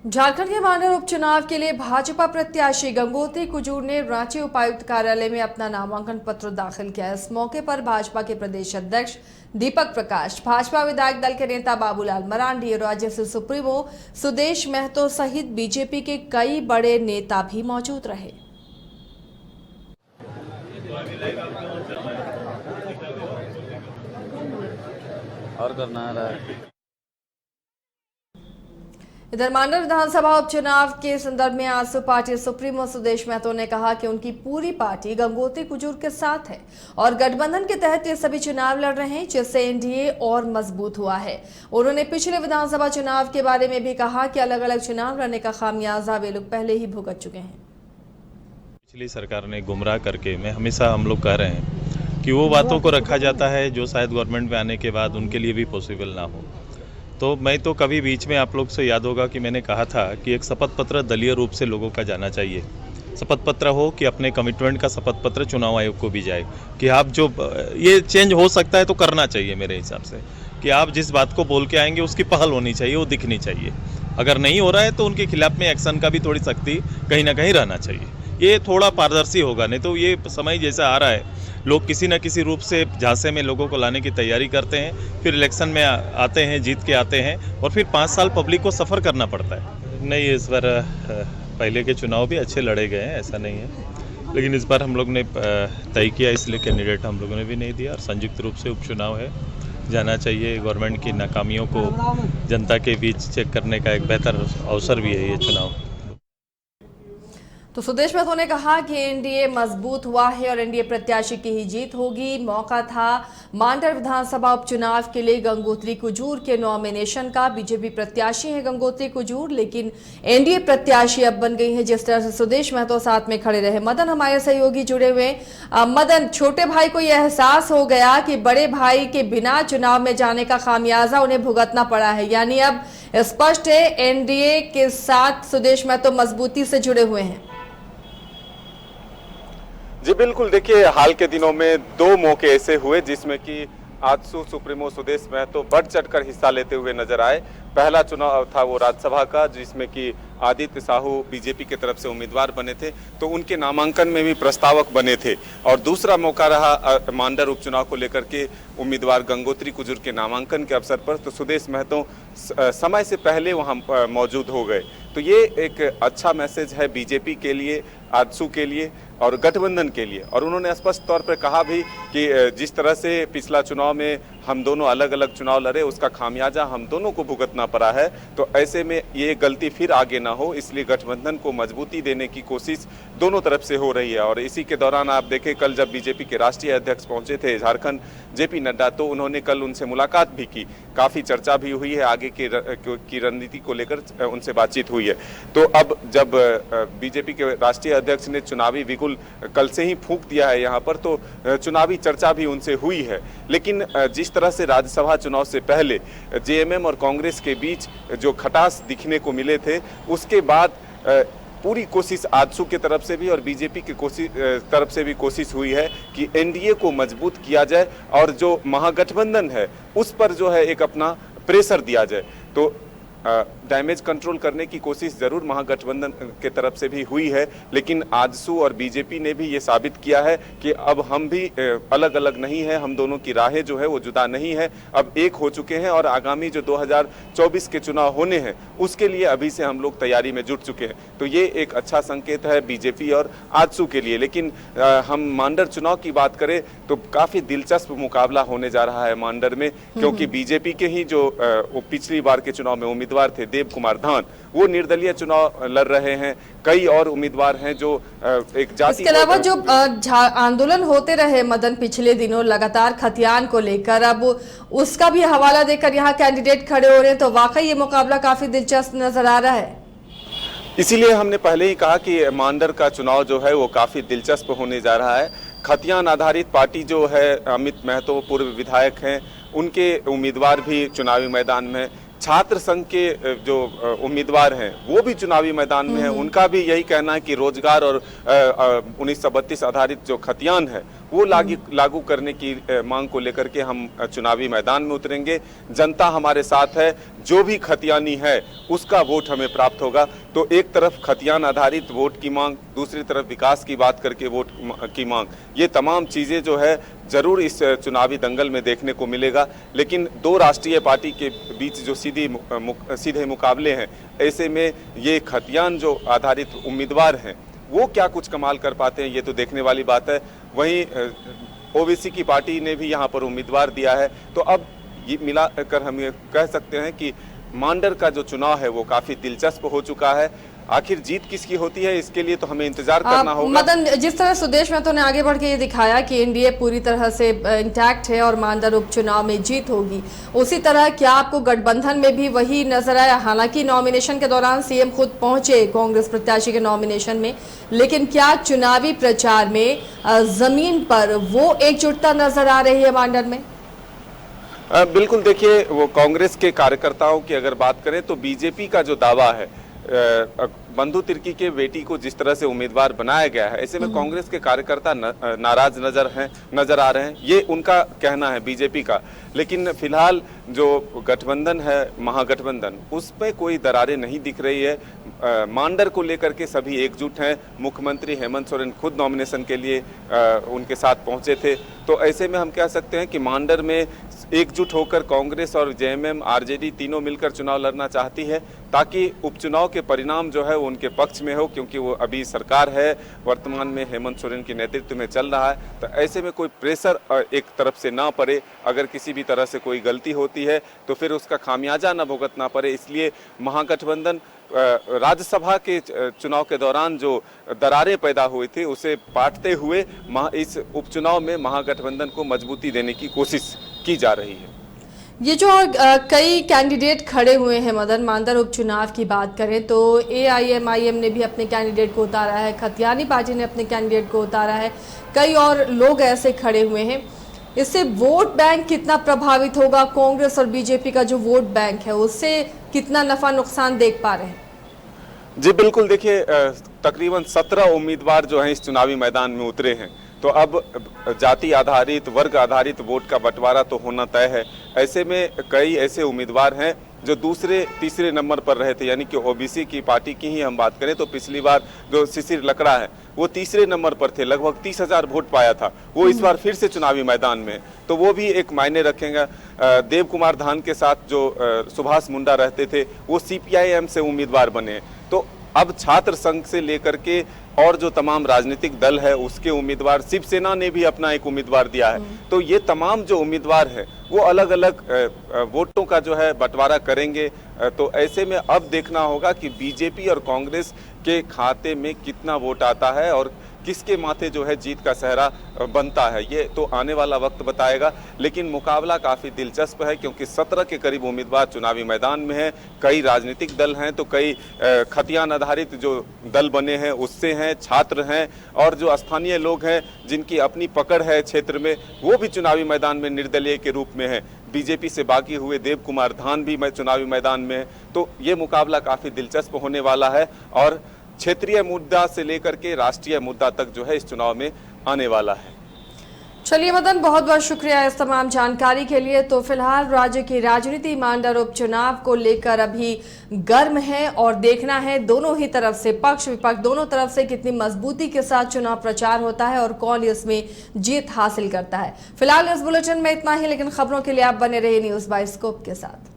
झारखंड के मांडर उपचुनाव के लिए भाजपा प्रत्याशी गंगोत्री कुजूर ने रांची उपायुक्त कार्यालय में अपना नामांकन पत्र दाखिल किया। इस मौके पर भाजपा के प्रदेश अध्यक्ष दीपक प्रकाश, भाजपा विधायक दल के नेता बाबूलाल मरांडी और राज्य से सुप्रीमो सुदेश महतो सहित बीजेपी के कई बड़े नेता भी मौजूद रहे। और करना है। इधर मांडर विधानसभा उपचुनाव के संदर्भ में आजसू पार्टी सुप्रीमो सुदेश महतो ने कहा कि उनकी पूरी पार्टी गंगोत्री कुजूर के साथ है और गठबंधन के तहत ये सभी चुनाव लड़ रहे हैं, जिससे एनडीए और मजबूत हुआ है। उन्होंने पिछले विधानसभा चुनाव के बारे में भी कहा कि अलग अलग चुनाव लड़ने का खामियाजा वे लोग पहले ही भुगत चुके हैं। पिछली सरकार ने गुमराह करके हमेशा हम लोग कह रहे हैं कि वो बातों को रखा जाता है जो शायद गवर्नमेंट में आने के बाद उनके लिए भी पॉसिबल ना हो। तो मैं तो कभी बीच में आप लोग से याद होगा कि मैंने कहा था कि एक शपथ पत्र दलीय रूप से लोगों का जाना चाहिए। शपथ पत्र हो कि अपने कमिटमेंट का शपथ पत्र चुनाव आयोग को भी जाए कि आप जो ये चेंज हो सकता है तो करना चाहिए मेरे हिसाब से, कि आप जिस बात को बोल के आएंगे उसकी पहल होनी चाहिए, वो दिखनी चाहिए। अगर नहीं हो रहा है तो उनके खिलाफ में एक्शन का भी थोड़ी सख्ती कहीं ना कहीं रहना चाहिए। ये थोड़ा पारदर्शी होगा, नहीं तो ये समय जैसा आ रहा है लोग किसी न किसी रूप से झांसे में लोगों को लाने की तैयारी करते हैं, फिर इलेक्शन में आते हैं, जीत के आते हैं और फिर 5 साल पब्लिक को सफ़र करना पड़ता है। नहीं, इस बार पहले के चुनाव भी अच्छे लड़े गए हैं, ऐसा नहीं है, लेकिन इस बार हम लोग ने तय किया इसलिए कैंडिडेट हम लोगों ने भी नहीं दिया और संयुक्त रूप से उपचुनाव है, जाना चाहिए। गवर्नमेंट की नाकामियों को जनता के बीच चेक करने का एक बेहतर अवसर भी है ये चुनाव। तो सुदेश महतो ने कहा कि एनडीए मजबूत हुआ है और एनडीए प्रत्याशी की ही जीत होगी। मौका था मांडर विधानसभा उपचुनाव के लिए गंगोत्री कुजूर के नॉमिनेशन का। बीजेपी प्रत्याशी है गंगोत्री कुजूर, लेकिन एनडीए प्रत्याशी अब बन गई है। जिस तरह से सुदेश महतो साथ में खड़े रहे। मदन हमारे सहयोगी जुड़े हुए। मदन, छोटे भाई को यह एहसास हो गया कि बड़े भाई के बिना चुनाव में जाने का खामियाजा उन्हें भुगतना पड़ा है, यानी अब स्पष्ट है एनडीए के साथ सुदेश महतो मजबूती से जुड़े हुए हैं। जी बिल्कुल, देखिए हाल के दिनों में 2 मौके ऐसे हुए जिसमें कि आजसू सुप्रीमो सुदेश महतो बढ़ चढ़कर हिस्सा लेते हुए नजर आए। पहला चुनाव था वो राज्यसभा का, जिसमें कि आदित्य साहू बीजेपी की तरफ से उम्मीदवार बने थे, तो उनके नामांकन में भी प्रस्तावक बने थे। और दूसरा मौका रहा मांडर उपचुनाव को लेकर के उम्मीदवार गंगोत्री कुजूर के नामांकन के अवसर पर, तो सुदेश महतो समय से पहले वहाँ मौजूद हो गए। तो ये एक अच्छा मैसेज है बीजेपी के लिए, आजसू के लिए और गठबंधन के लिए। और उन्होंने स्पष्ट तौर पर कहा भी कि जिस तरह से पिछला चुनाव में हम दोनों अलग अलग चुनाव लड़े, उसका खामियाजा हम दोनों को भुगतना पड़ा है, तो ऐसे में ये गलती फिर आगे ना हो, इसलिए गठबंधन को मजबूती देने की कोशिश दोनों तरफ से हो रही है। और इसी के दौरान आप देखें, कल जब बीजेपी के राष्ट्रीय अध्यक्ष पहुंचे थे झारखंड, जेपी नड्डा, तो उन्होंने कल उनसे मुलाकात भी की, काफ़ी चर्चा भी हुई है, आगे की रणनीति को लेकर उनसे बातचीत हुई है। तो अब जब बीजेपी के राष्ट्रीय अध्यक्ष ने चुनावी बिगुल कल से ही फूंक दिया है यहाँ पर, तो चुनावी चर्चा भी उनसे हुई है। लेकिन जिस तरह से राज्यसभा चुनाव से पहले जेएमएम और कांग्रेस के बीच जो खटास दिखने को मिले थे, उसके बाद पूरी कोशिश आजसू की तरफ से भी और बीजेपी की तरफ से भी कोशिश हुई है कि एनडीए को मजबूत किया जाए और जो महागठबंधन है उस पर जो है एक अपना प्रेशर दिया जाए। तो डैमेज कंट्रोल करने की कोशिश जरूर महागठबंधन के तरफ से भी हुई है, लेकिन आजसू और बीजेपी ने भी ये साबित किया है कि अब हम भी अलग अलग नहीं है, हम दोनों की राहें जो है वो जुदा नहीं है, अब एक हो चुके हैं और आगामी जो 2024 के चुनाव होने हैं उसके लिए अभी से हम लोग तैयारी में जुट चुके हैं। तो ये एक अच्छा संकेत है बीजेपी और आजसू के लिए। लेकिन हम मांडर चुनाव की बात करें तो काफ़ी दिलचस्प मुकाबला होने जा रहा है मांडर में, क्योंकि बीजेपी के ही जो पिछली बार के चुनाव में उम्मीदवार थे देव कुमार धान, वो निर्दलीय चुनाव लड़ रहे हैं। कई और उम्मीदवार हैं जो एक जाति। इसके अलावा जो आंदोलन होते रहे मदन पिछले दिनों लगातार खतियान को लेकर, अब उसका भी हवाला देकर यहाँ कैंडिडेट खड़े हो रहे हैं, तो वाकई ये मुकाबला काफी दिलचस्प नजर आ रहा है। इसीलिए हमने पहले ही कहा कि मांडर का चुनाव जो है वो काफी दिलचस्प होने जा रहा है। खतियान आधारित पार्टी जो है, अमित महतो पूर्व विधायक हैं, उनके उम्मीदवार भी चुनावी मैदान में। छात्र संघ के जो उम्मीदवार हैं वो भी चुनावी मैदान में हैं। उनका भी यही कहना है कि रोजगार और 1932 आधारित जो खतियान है वो लागू करने की मांग को लेकर के हम चुनावी मैदान में उतरेंगे। जनता हमारे साथ है, जो भी खतियानी है उसका वोट हमें प्राप्त होगा। तो एक तरफ खतियान आधारित वोट की मांग, दूसरी तरफ विकास की बात करके वोट की मांग, ये तमाम चीज़ें जो है जरूर इस चुनावी दंगल में देखने को मिलेगा। लेकिन दो राष्ट्रीय पार्टी के बीच जो सीधे मुकाबले हैं, ऐसे में ये खतियान जो आधारित उम्मीदवार हैं वो क्या कुछ कमाल कर पाते हैं, ये तो देखने वाली बात है। वहीं ओबीसी की पार्टी ने भी यहाँ पर उम्मीदवार दिया है। तो अब ये मिलाकर हम ये कह सकते हैं कि मांडर का जो चुनाव है वो काफी दिलचस्प हो चुका है। आखिर जीत किसकी होती है, इसके लिए तो हमें इंतजार करना होगा। मदन, जिस तरह सुदेश महतो ने आगे बढ़ के ये दिखाया कि एनडीए पूरी तरह से इंटैक्ट है और मांडर उपचुनाव में जीत होगी, उसी तरह क्या आपको गठबंधन में भी वही नजर आया? हालांकि नॉमिनेशन के दौरान सीएम खुद पहुंचे कांग्रेस प्रत्याशी के नॉमिनेशन में, लेकिन क्या चुनावी प्रचार में जमीन पर वो एकजुटता नजर आ रही है मांडर में? बिल्कुल, देखिए वो कांग्रेस के कार्यकर्ताओं की अगर बात करें तो बीजेपी का जो दावा है, बंधु तिर्की के बेटी को जिस तरह से उम्मीदवार बनाया गया है, ऐसे में कांग्रेस के कार्यकर्ता नाराज नजर आ रहे हैं, ये उनका कहना है बीजेपी का। लेकिन फिलहाल जो गठबंधन है, महागठबंधन, उसमें कोई दरारें नहीं दिख रही है। मांडर को लेकर के सभी एकजुट हैं। मुख्यमंत्री हेमंत सोरेन खुद नॉमिनेशन के लिए उनके साथ पहुंचे थे। तो ऐसे में हम कह सकते हैं कि मांडर में एकजुट होकर कांग्रेस और जेएमएम, आरजेडी तीनों मिलकर चुनाव लड़ना चाहती है, ताकि उपचुनाव के परिणाम जो है वो उनके पक्ष में हो, क्योंकि वो अभी सरकार है, वर्तमान में हेमंत सोरेन के नेतृत्व में चल रहा है। तो ऐसे में कोई प्रेशर एक तरफ से ना पड़े, अगर किसी भी तरह से कोई गलती होती है तो फिर उसका खामियाजा न भुगतना पड़े, इसलिए महागठबंधन राज्यसभा के चुनाव के दौरान जो दरारें पैदा हुई थी उसे पाटते हुए इस उपचुनाव में महागठबंधन को मजबूती देने की कोशिश की जा रही है। ये जो कई कैंडिडेट खड़े हुए हैं मदन, मांडर उपचुनाव की बात करें तो एआईएमआईएम ने भी अपने कैंडिडेट को उतारा है, खतियानी पार्टी ने अपने कैंडिडेट को उतारा है, कई और लोग ऐसे खड़े हुए हैं। इससे वोट बैंक कितना प्रभावित होगा? कांग्रेस और बीजेपी का जो वोट बैंक है उससे कितना नफा नुकसान देख पा रहे हैं? जी बिल्कुल, देखिए तकरीबन 17 उम्मीदवार जो हैं इस चुनावी मैदान में उतरे हैं। तो अब जाति आधारित, वर्ग आधारित वोट का बंटवारा तो होना तय है। ऐसे में कई ऐसे उम्मीदवार हैं जो दूसरे तीसरे नंबर पर रहे थे, यानी कि ओबीसी की पार्टी की ही हम बात करें तो पिछली बार जो शिशिर लकड़ा है वो तीसरे नंबर पर थे, लगभग 30,000 वोट पाया था। वो इस बार फिर से चुनावी मैदान में, तो वो भी एक मायने रखेंगे। देव कुमार धान के साथ जो सुभाष मुंडा रहते थे वो सीपीआईएम से उम्मीदवार बने। तो अब छात्र संघ से लेकर के और जो तमाम राजनीतिक दल है उसके उम्मीदवार, शिवसेना ने भी अपना एक उम्मीदवार दिया है। तो ये तमाम जो उम्मीदवार हैं वो अलग अलग वोटों का जो है बंटवारा करेंगे। तो ऐसे में अब देखना होगा कि बीजेपी और कांग्रेस के खाते में कितना वोट आता है और किसके माथे जो है जीत का सेहरा बनता है, ये तो आने वाला वक्त बताएगा। लेकिन मुकाबला काफ़ी दिलचस्प है, क्योंकि 17 के करीब उम्मीदवार चुनावी मैदान में हैं। कई राजनीतिक दल हैं, तो कई खतियान आधारित जो दल बने हैं उससे हैं, छात्र हैं, और जो स्थानीय लोग हैं जिनकी अपनी पकड़ है क्षेत्र में, वो भी चुनावी मैदान में निर्दलीय के रूप में हैं। बीजेपी से बागी हुए देव कुमार धान भी चुनावी मैदान में है। तो ये मुकाबला काफ़ी दिलचस्प होने वाला है और क्षेत्रीय मुद्दा से लेकर के राष्ट्रीय मुद्दा तक जो है इस चुनाव में आने वाला है। चलिए मदन, बहुत बहुत शुक्रिया इस तमाम जानकारी के लिए। तो फिलहाल राज्य की राजनीति मांडर उपचुनाव को लेकर अभी गर्म है और देखना है दोनों ही तरफ से, पक्ष विपक्ष दोनों तरफ से कितनी मजबूती के साथ चुनाव प्रचार होता है और कौन इसमें जीत हासिल करता है। फिलहाल इस बुलेटिन में इतना ही, लेकिन खबरों के लिए आप बने रहिए न्यूज़ बाय स्कोप के साथ।